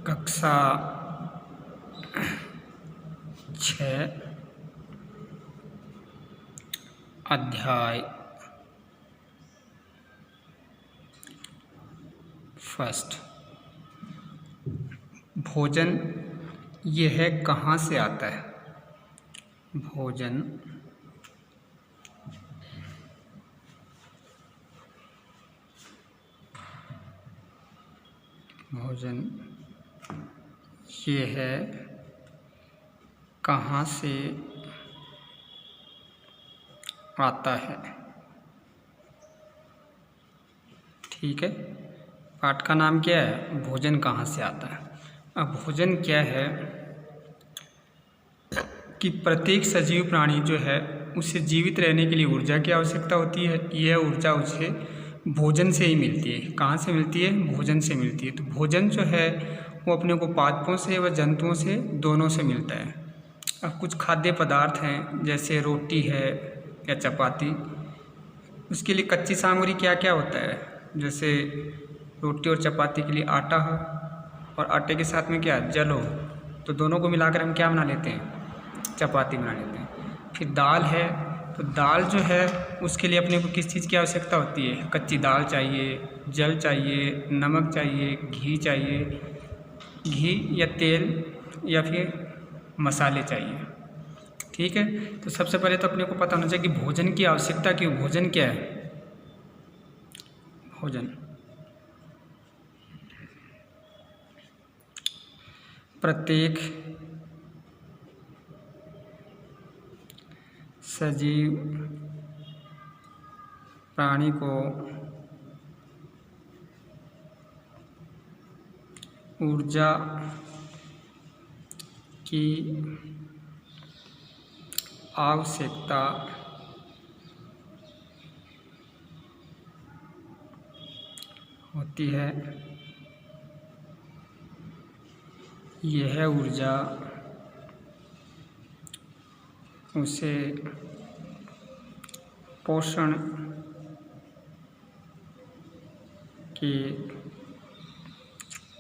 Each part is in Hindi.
कक्षा 6 अध्याय 1। भोजन यह कहाँ से आता है? भोजन यह कहाँ से आता है? ठीक है, पाठ का नाम क्या है? भोजन कहाँ से आता है। अब भोजन क्या है कि प्रत्येक सजीव प्राणी जो है उसे जीवित रहने के लिए ऊर्जा की आवश्यकता होती है। यह ऊर्जा उसे भोजन से ही मिलती है। कहाँ से मिलती है? भोजन से मिलती है। तो भोजन जो है वो अपने को पादपों से व जंतुओं से दोनों से मिलता है। अब कुछ खाद्य पदार्थ हैं जैसे रोटी है या चपाती, उसके लिए कच्ची सामग्री क्या क्या होता है? जैसे रोटी और चपाती के लिए आटा हो और आटे के साथ में क्या जल हो, तो दोनों को मिलाकर हम क्या बना लेते हैं? चपाती बना लेते हैं। फिर दाल है, तो दाल जो है उसके लिए अपने को किस चीज़ की आवश्यकता होती है? कच्ची दाल चाहिए, जल चाहिए, नमक चाहिए, घी चाहिए, घी या तेल या फिर मसाले चाहिए। ठीक है, तो सबसे पहले तो अपने को पता होना चाहिए कि भोजन की आवश्यकता क्यों? भोजन क्या है? भोजन प्रत्येक सजीव प्राणी को ऊर्जा की आवश्यकता होती है। यह ऊर्जा उसे पोषण के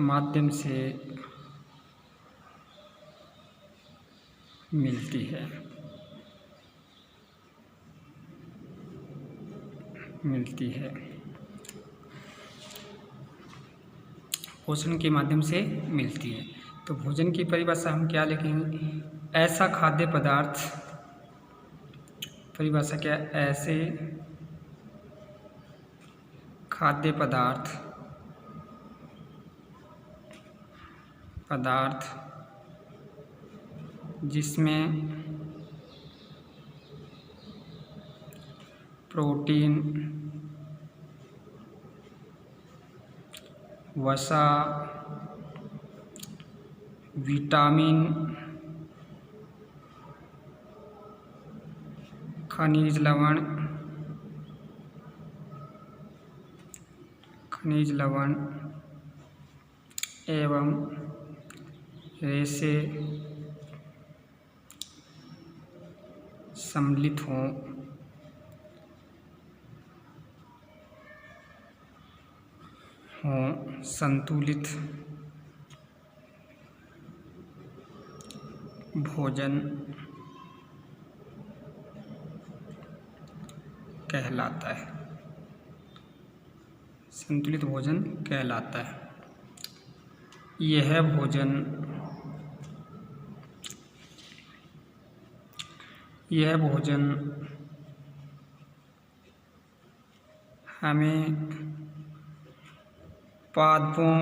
माध्यम से मिलती है। पोषण के माध्यम से मिलती है। तो भोजन की परिभाषा हम क्या लिखेंगे? ऐसा खाद्य पदार्थ, परिभाषा क्या है? ऐसे खाद्य पदार्थ जिसमें प्रोटीन, वसा, विटामिन, खनिज लवण एवं रेशे सम्मिलित हों, संतुलित भोजन कहलाता है। संतुलित भोजन कहलाता है। यह भोजन हमें पादपों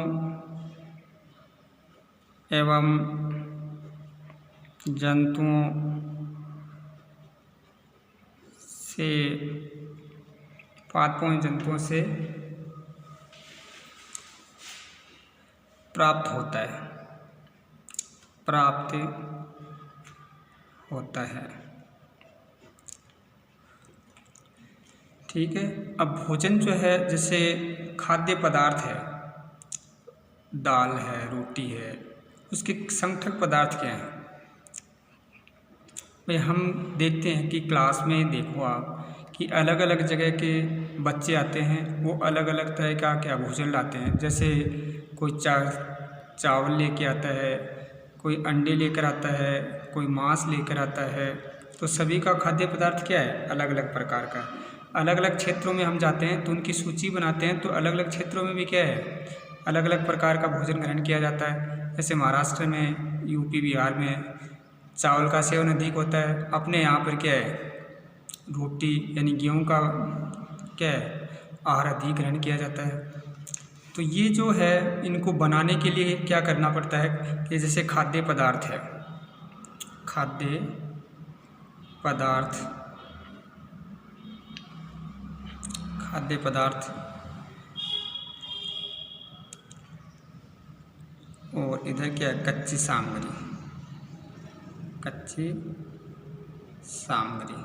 एवं जंतुओं से प्राप्त होता है। ठीक है, अब भोजन जो है जैसे खाद्य पदार्थ है, दाल है, रोटी है, उसके संगठक पदार्थ क्या हैं? भाई हम देखते हैं कि क्लास में देखो आप कि अलग अलग जगह के बच्चे आते हैं, वो अलग अलग तरह का क्या भोजन लाते हैं। जैसे कोई चावल लेके आता है, कोई अंडे लेकर आता है, कोई मांस लेकर आता है। तो सभी का खाद्य पदार्थ क्या है? अलग अलग प्रकार का। अलग अलग क्षेत्रों में हम जाते हैं तो उनकी सूची बनाते हैं, तो अलग अलग क्षेत्रों में भी क्या है? अलग अलग प्रकार का भोजन ग्रहण किया जाता है। जैसे महाराष्ट्र में, यूपी, बिहार में चावल का सेवन अधिक होता है। अपने यहाँ पर क्या है? रोटी यानी गेहूँ का क्या है? आहार अधिक ग्रहण किया जाता है। तो ये जो है, इनको बनाने के लिए क्या करना पड़ता है कि जैसे खाद्य पदार्थ है, खाद्य पदार्थ, खाद्य पदार्थ और इधर क्या है? कच्ची सामग्री, कच्ची सामग्री।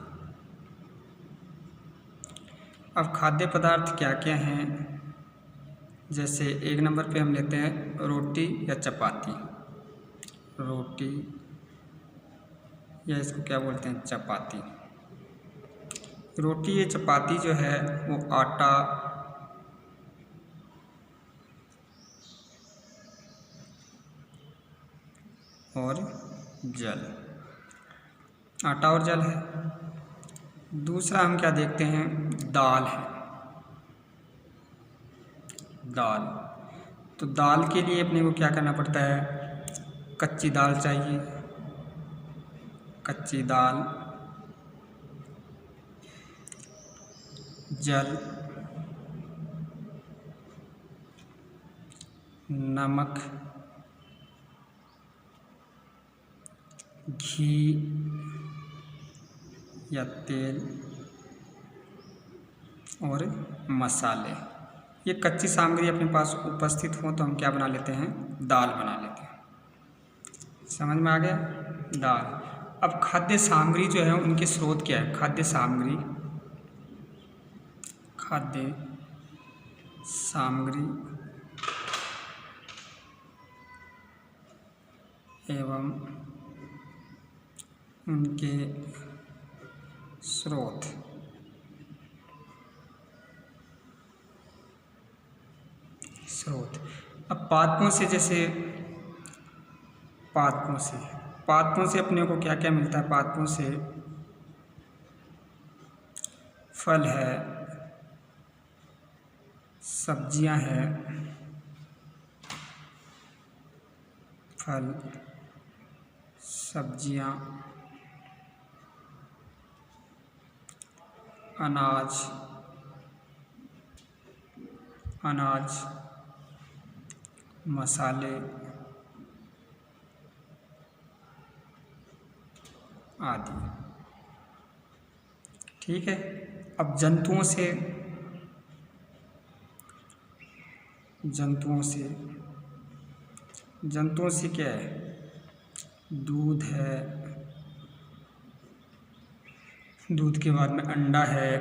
अब खाद्य पदार्थ क्या क्या हैं? जैसे एक नंबर पे हम लेते हैं रोटी या चपाती। रोटी या इसको क्या बोलते हैं? चपाती। रोटी या चपाती जो है वो आटा और जल, आटा और जल है। दूसरा हम क्या देखते हैं? दाल है, दाल। तो दाल के लिए अपने को क्या करना पड़ता है? कच्ची दाल चाहिए, कच्ची दाल, जल, नमक, घी या तेल और मसाले। ये कच्ची सामग्री अपने पास उपस्थित हो तो हम क्या बना लेते हैं? दाल बना लेते हैं। समझ में आ गया? दाल। अब खाद्य सामग्री जो है उनके स्रोत क्या है? खाद्य सामग्री, खाद्य सामग्री एवं उनके स्रोत। स्रोत। अब पादपों से, जैसे पादपों से अपने को क्या क्या मिलता है? पादपों से फल है, सब्जियां हैं, फल, सब्जियां, अनाज, अनाज, मसाले आदि। ठीक है। अब जंतुओं से, जंतुओं से क्या है? दूध है, दूध के बाद में अंडा है,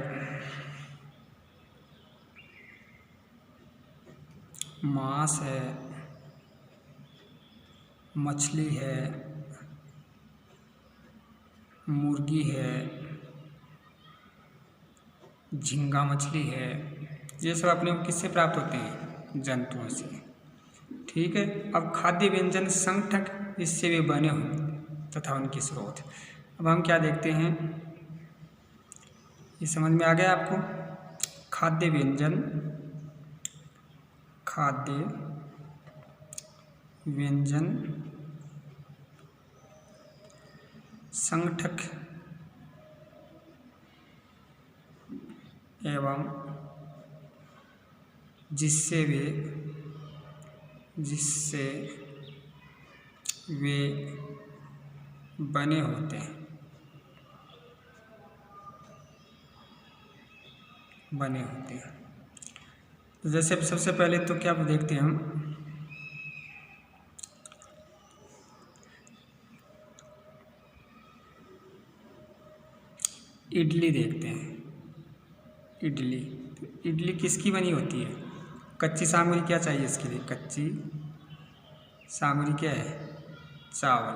मांस है, मछली है, मुर्गी है, झींगा मछली है। ये सब अपने को किससे प्राप्त होते हैं? जंतुओं से। ठीक है। अब खाद्य व्यंजन संगठक जिससे वे बने हों तथा उनके स्रोत। अब हम क्या देखते हैं? ये समझ में आ गया आपको? खाद्य व्यंजन, खाद्य व्यंजन संगठक एवं जिससे वे बने होते हैं, बने होते हैं। तो जैसे सबसे पहले तो क्या देखते हैं हम? इडली देखते हैं। इडली, तो इडली किसकी बनी होती है? कच्ची सामग्री क्या चाहिए इसके लिए? कच्ची सामग्री क्या है? चावल।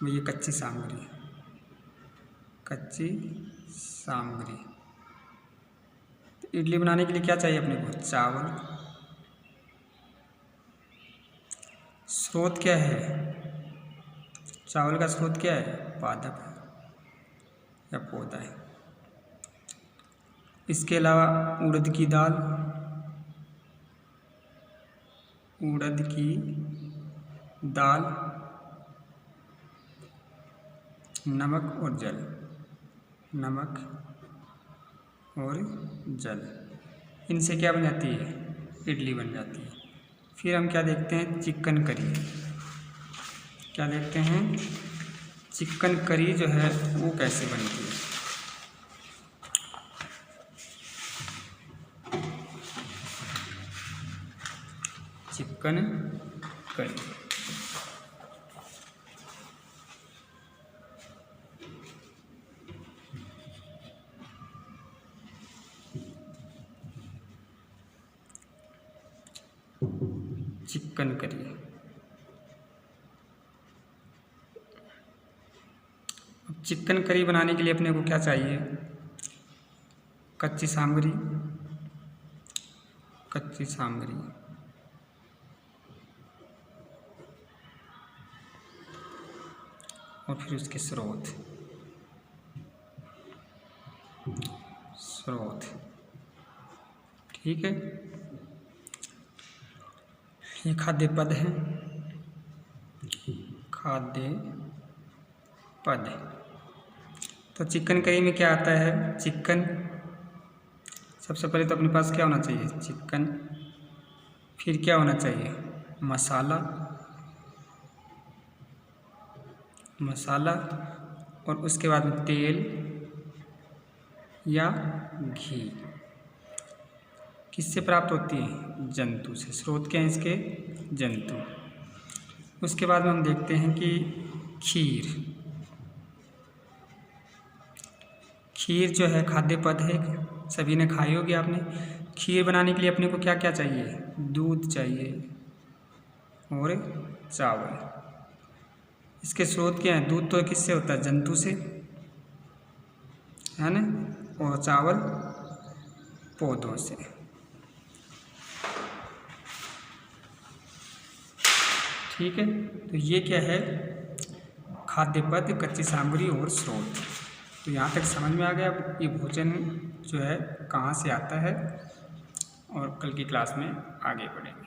ये कच्ची सामग्री है, कच्ची सामग्री। तो इडली बनाने के लिए क्या चाहिए अपने को? चावल, स्रोत क्या है? चावल का स्रोत क्या है? पादप है या पौधा है। इसके अलावा उड़द की दाल, उड़द की दाल, नमक और जल, नमक और जल, इनसे क्या बन जाती है? इडली बन जाती है। फिर हम क्या देखते हैं? Chicken curry. क्या देखते हैं? चिकन करी जो है वो कैसे बनती है। Chicken curry, chicken curry. अब चिकन करी बनाने के लिए अपने को क्या चाहिए? कच्ची सामग्री, कच्ची सामग्री, और फिर उसके स्रोत, स्रोत। ठीक है, ये खाद्य पद है, खाद्य पद। तो चिकन करी में क्या आता है? चिकन, सबसे पहले तो अपने पास क्या होना चाहिए? चिकन। फिर क्या होना चाहिए? मसाला, मसाला, और उसके बाद में तेल या घी। किससे प्राप्त होती है? जंतु से। स्रोत क्या है इसके? जंतु। उसके बाद में हम देखते हैं कि खीर, खीर जो है खाद्य पद है, सभी ने खाई होगी आपने। खीर बनाने के लिए अपने को क्या क्या चाहिए? दूध चाहिए और चावल। इसके स्रोत क्या हैं? दूध तो किससे होता है? जंतु से, है ना, और चावल पौधों से। ठीक है, तो ये क्या है? खाद्य पद, कच्ची सामग्री और स्रोत। तो यहाँ तक समझ में आ गया ये भोजन जो है कहाँ से आता है, और कल की क्लास में आगे बढ़ेंगे।